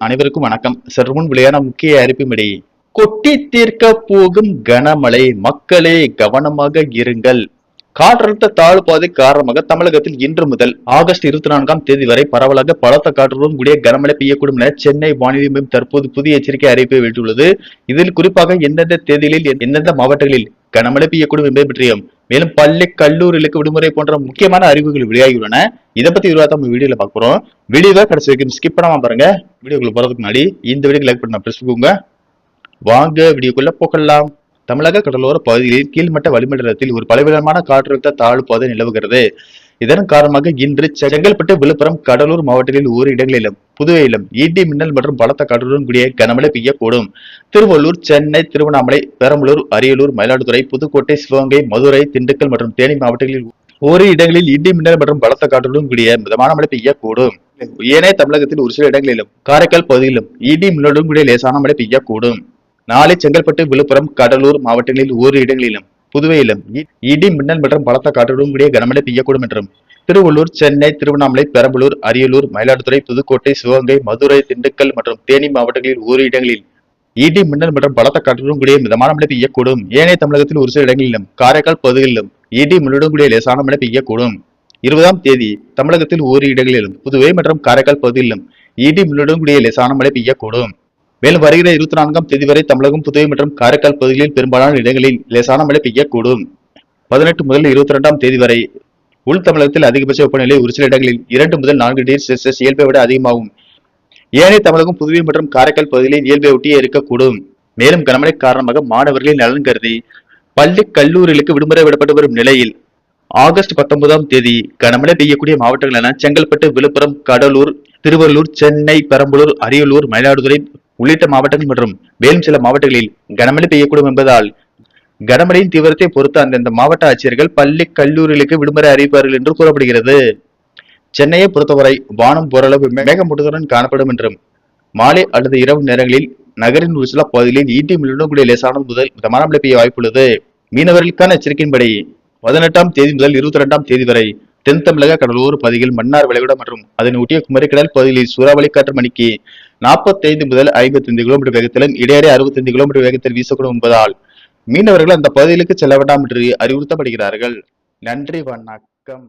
அனைவருக்கும் வணக்கம். சற்றுமுன் வெளியான முக்கிய அறிவிப்பின்படி கொட்டி தீர்க்க போகும் கனமழை, மக்களே கவனமாக இருங்கள். காற்றழுத்த தாழ்வு பாதை காரணமாக தமிழகத்தில் இன்று முதல் ஆகஸ்ட் 24ஆம் தேதி வரை பரவலாக பலத்த காற்றுடன் கூடிய கனமழை பெய்யக்கூடும் என சென்னை வானிலை மையம் தற்போது புதிய எச்சரிக்கை அறிவிப்பை வெளியிட்டுள்ளது. இதில் குறிப்பாக எந்தெந்த தேதிகளில் எந்தெந்த மாவட்டங்களில் கனமழை பெய்யக்கூடும் என்பதை பற்றியும், மேலும் பள்ளி கல்லூரிகளுக்கு விடுமுறை போன்ற முக்கியமான அறிவிப்புகள் வெளியாகியுள்ளன. இதை பத்தி விரிவாக நம்ம வீடியோல பார்க்க போறோம். வீடியோவை கடைசி வரைக்கும் ஸ்கிப் பண்ணாம பாருங்க. வீடியோக்குள்ள போறதுக்கு முன்னாடி இந்த வீடியோக்கு லைக் பண்ண பிரஸ் பண்ணுங்க. வாங்க வீடியோக்குள்ள போகலாம். தமிழக கடலோர பகுதிகளில் கீழ்மட்ட வளிமண்டலத்தில் ஒரு பலவிதமான காற்றழுத்த தாழ்வு பாதை நிலவுகிறது. இதன் காரணமாக இன்று செங்கல்பட்டு, விழுப்புரம், கடலூர் மாவட்டங்களில் ஓரிரு இடங்களிலும், புதுவையிலும் இடி மின்னல் மற்றும் பலத்த காற்றுடன் கூடிய கனமழை பெய்யக்கூடும். திருவள்ளூர், சென்னை, திருவண்ணாமலை, பெரம்பலூர், அரியலூர், மயிலாடுதுறை, புதுக்கோட்டை, சிவகங்கை, மதுரை, திண்டுக்கல் மற்றும் தேனி மாவட்டங்களில் ஓரிரு இடங்களில் இடி மின்னல் மற்றும் பலத்த காற்றுடன் கூடிய மிதமான மழை பெய்யக்கூடும். ஏனைய தமிழகத்தில் ஒரு சில இடங்களிலும், காரைக்கால் பகுதியிலும் இடி மின்னலுடன் கூடிய லேசான மழை பெய்யக்கூடும். நாளை செங்கல்பட்டு, விழுப்புரம், கடலூர் மாவட்டங்களில் ஓரிரு இடங்களிலும், புதுவையிலும் இடி மின்னல் மற்றும் பலத்த காற்றுடன் கூடிய கனமழை பெய்யக்கூடும் என்றும், திருவள்ளூர், சென்னை, திருவண்ணாமலை, பெரம்பலூர், அரியலூர், மயிலாடுதுறை, புதுக்கோட்டை, சிவகங்கை, மதுரை, திண்டுக்கல் மற்றும் தேனி மாவட்டங்களில் ஓரிரு இடங்களில் இடி மின்னல் மற்றும் பலத்த காற்றுடன் கூடிய மிதமான மழை பெய்யக்கூடும். ஏனைய தமிழகத்தில் ஒரு சில இடங்களிலும், காரைக்கால் பகுதிகளிலும் இடி மின்னலுடன் கூடிய லேசான மழை பெய்யக்கூடும். 20ஆம் தேதி தமிழகத்தில் ஓரிரு இடங்களிலும், புதுவை மற்றும் காரைக்கால் பகுதிகளிலும் இடி மின்னலுடன் கூடிய லேசான மழை பெய்யக்கூடும். மேலும் வருகிற 24ஆம் தேதி வரை தமிழகம், புதுவை மற்றும் காரைக்கால் பகுதிகளில் பெரும்பாலான இடங்களில் லேசான மழை பெய்யக்கூடும். 18 முதல் 22ஆம் தேதி வரை உள் தமிழகத்தில் அதிகபட்ச வெப்பநிலை ஒரு சில இடங்களில் 2 முதல் 4 டிகிரி செல்சியஸ் இயல்பை விட அதிகமாகும். ஏனைய தமிழகம், புதுவை மற்றும் காரைக்கால் பகுதிகளில் இயல்பை ஒட்டியே இருக்கக்கூடும். மேலும் கனமழை காரணமாக மாணவர்களின் நலன் கருதி பள்ளி கல்லூரிகளுக்கு விடுமுறை விடப்பட்டு வரும் நிலையில் ஆகஸ்ட் 19ஆம் தேதி கனமழை பெய்யக்கூடிய மாவட்டங்கள் என செங்கல்பட்டு, விழுப்புரம், கடலூர், திருவள்ளூர், சென்னை, பெரம்பலூர், அரியலூர், மயிலாடுதுறை உள்ளிட்ட மாவட்டங்கள் மற்றும் மேலும் சில மாவட்டங்களில் கனமழை பெய்யக்கூடும் என்பதால் கனமழையின் தீவிரத்தை பொறுத்து அந்தந்த மாவட்ட ஆட்சியர்கள் பள்ளி கல்லூரிகளுக்கு விடுமுறை அறிவிப்பார்கள் என்று கூறப்படுகிறது. சென்னையை பொறுத்தவரை வானம் ஓரளவு மேகமூட்டத்துடன் காணப்படும் என்றும், மாலை அல்லது இரவு நேரங்களில் நகரின் ஒரு சில பகுதிகளில் இடி மின்னலுடன் கூடிய லேசானது முதல் மிதமான மழை பெய்ய வாய்ப்புள்ளது. மீனவர்களுக்கான எச்சரிக்கையின்படி 18ஆம் தேதி முதல் 22ஆம் தேதி வரை தென் தமிழக கடலோர பகுதிகள், மன்னார் வளைகுடா மற்றும் அதனை ஒட்டிய குமரிக்கடல் பகுதிகளில் சூறாவளி காற்று மணிக்கு 45 முதல் 55 கிலோமீட்டர் வேகத்திலும், இடையிடையே 65 கிலோமீட்டர் வேகத்தில் வீசக்கூடும் என்பதால் மீனவர்கள் அந்த பகுதிகளுக்கு செல்ல வேண்டாம் என்று அறிவுறுத்தப்படுகிறார்கள். நன்றி, வணக்கம்.